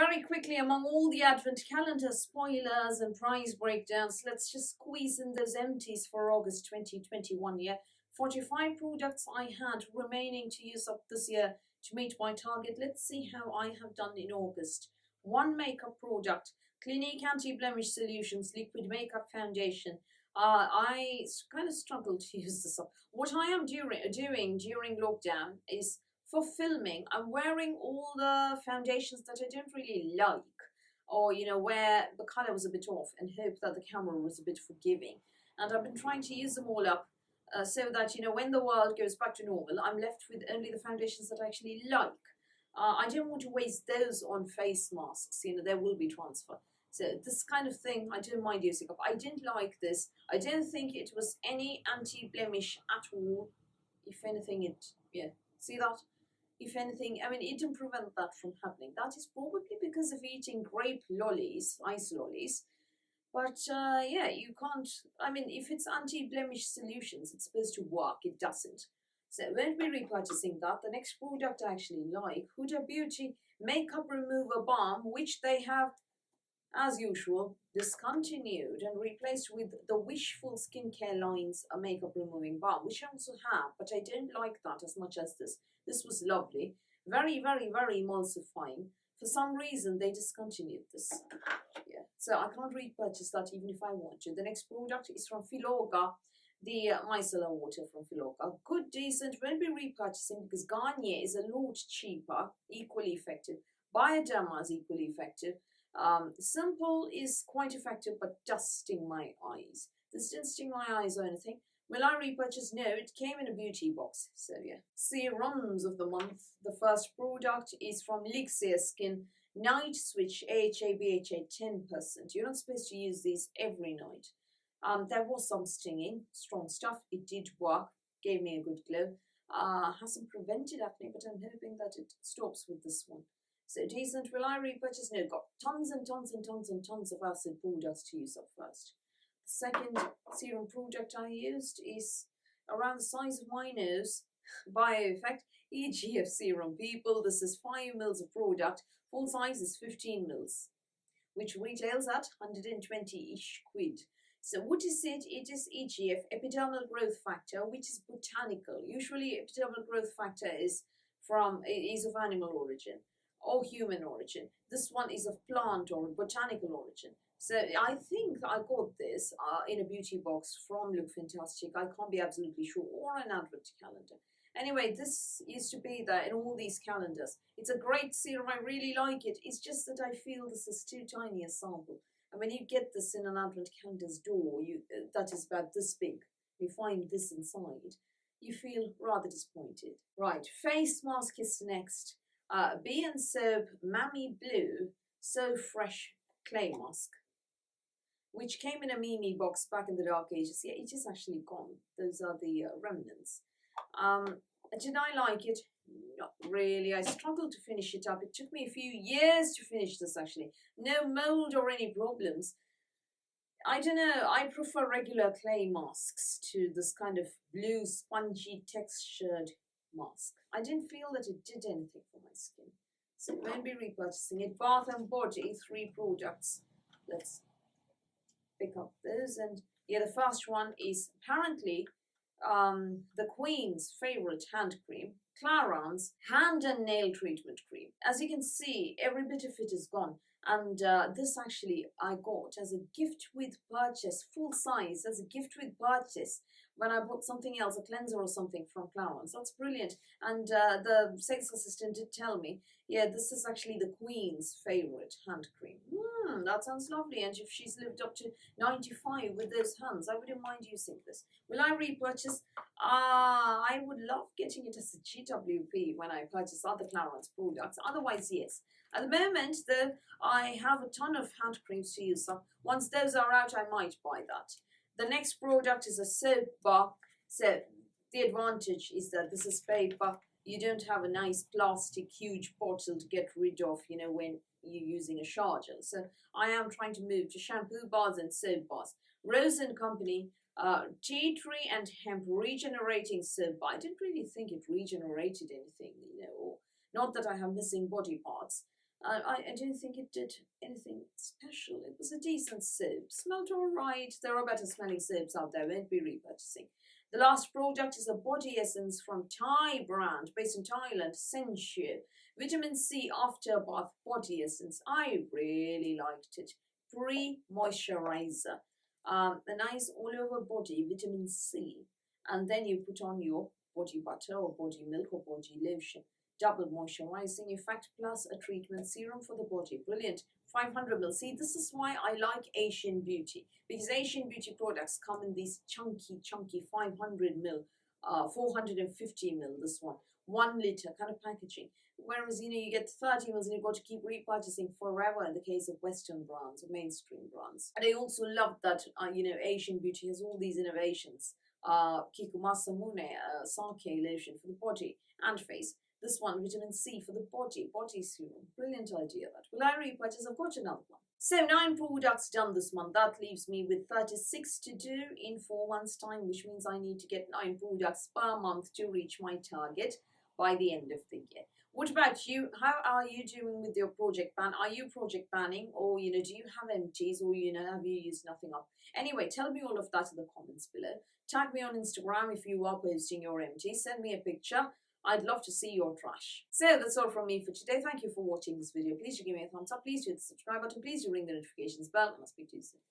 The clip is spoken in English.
very quickly, among all the advent calendar spoilers and price breakdowns, let's just squeeze in those empties for August 2021. Yeah, 45 products I had remaining to use up this year to meet my target. Let's see how I have done in August. One makeup product, Clinique Anti-Blemish Solutions Liquid Makeup Foundation. I kind of struggled to use this up. What I am doing during lockdown is, for filming, I'm wearing all the foundations that I don't really like, or where the color was a bit off, and hope that the camera was a bit forgiving. And I've been trying to use them all up, so that when the world goes back to normal, I'm left with only the foundations that I actually like. I don't want to waste those on face masks. There will be transfer. So this kind of thing, I don't mind using up. I didn't like this. I don't think it was any anti-blemish at all. If anything, see that? If anything, I mean, it didn't prevent that from happening. That is probably because of eating grape lollies, ice lollies. But yeah, you can't, I mean, if it's anti-blemish solutions, it's supposed to work. It doesn't. So I won't be repurchasing that. The next product I actually like, Huda Beauty Makeup Remover Balm, which they have, as usual, discontinued and replaced with the Wishful Skincare line's makeup removing balm, which I also have, but I don't like that as much as this. This was lovely, very, very, very emulsifying. For some reason, they discontinued this. Yeah, so I can't repurchase that even if I want to. The next product is from Filorga, the micellar water from Filorga. Good, decent, won't be repurchasing because Garnier is a lot cheaper, equally effective. Bioderma is equally effective. Simple is quite effective, but does sting my eyes. This didn't sting my eyes or anything. Will I repurchase? No, it came in a beauty box. So yeah. Serums of the month. The first product is from Lixia Skin Night Switch AHA BHA 10%. You're not supposed to use these every night. There was some stinging, strong stuff. It did work, gave me a good glow. Hasn't prevented acne, but I'm hoping that it stops with this one. So decent. Will I repurchase? No, got tons and tons and tons and tons of acid products to use up first. The second serum product I used is around the size of my nose. Bio-Effect EGF serum. People, this is 5 mils of product. Full size is 15 mils, which retails at 120-ish quid. So what is it? It is EGF, epidermal growth factor, which is botanical. Usually epidermal growth factor is of animal origin or human origin. This one is of plant or botanical origin. So I think I got this in a beauty box from Look Fantastic. I can't be absolutely sure, or an advent calendar. Anyway, this used to be there in all these calendars. It's a great serum. I really like it. It's just that I feel this is too tiny a sample. And when you get this in an advent calendar's door, that is about this big, you find this inside, you feel rather disappointed. Right, face mask is next. Bee and Soap Mammy Blue So Fresh Clay Mask, which came in a Mimi box back in the dark ages. Yeah, it is actually gone. Those are the remnants. Did I like it? Not really. I struggled to finish it up. It took me a few years to finish this, actually. No mold or any problems. I don't know. I prefer regular clay masks to this kind of blue, spongy, textured mask. I didn't feel that it did anything for my skin. So I won't be repurchasing it. Bath and Body, 3 products. Let's pick up those. And yeah, the first one is apparently the Queen's favorite hand cream, Clarins hand and nail treatment cream. As you can see, every bit of it is gone. And this actually I got as a gift with purchase, full size, as a gift with purchase, when I bought something else, a cleanser or something from Clarins. That's brilliant. And the sales assistant did tell me, yeah, this is actually the Queen's favorite hand cream. That sounds lovely. And if she's lived up to 95 with those hands, I wouldn't mind using this. Will I repurchase? I would love getting it as a GWP when I purchase other Clarins products. Otherwise, yes. At the moment, though, I have a ton of hand creams to use. So once those are out, I might buy that. The next product is a soap bar. So the advantage is that this is paper. You don't have a nice plastic huge bottle to get rid of, when you're using a shower gel. So I am trying to move to shampoo bars and soap bars. Rose & Company tea tree and hemp regenerating soap bar. I didn't really think it regenerated anything, not that I have missing body parts. I don't think it did anything special. It was a decent soap. Smelled alright. There are better smelling soaps out there. Won't be repurchasing. The last product is a body essence from Thai brand based in Thailand, Sensu. Vitamin C After Bath Body Essence. I really liked it. Pre-moisturizer. A nice all over body vitamin C. And then you put on your body butter or body milk or body lotion. Double moisturizing effect plus a treatment serum for the body. Brilliant. 500 ml. See, this is why I like Asian Beauty, because Asian Beauty products come in these chunky 500 ml, 450 ml. This one, 1 liter kind of packaging. Whereas you get 30 mils and you've got to keep repurchasing forever in the case of Western brands or mainstream brands. And I also love that Asian Beauty has all these innovations. Kikumasa Mune, sake lotion for the body and face. This one, vitamin C for the body serum. Brilliant idea that. Will I repurchase? I've got another one. So 9 products done this month. That leaves me with 36 to do in 4 months' time, which means I need to get 9 products per month to reach my target by the end of the year. What about you? How are you doing with your project ban? Are you project banning, or do you have empties, or have you used nothing up? Anyway, tell me all of that in the comments below. Tag me on Instagram if you are posting your empties. Send me a picture. I'd love to see your trash. So that's all from me for today. Thank you for watching this video. Please do give me a thumbs up. Please do hit the subscribe button. Please do ring the notifications bell, and I'll speak to you soon.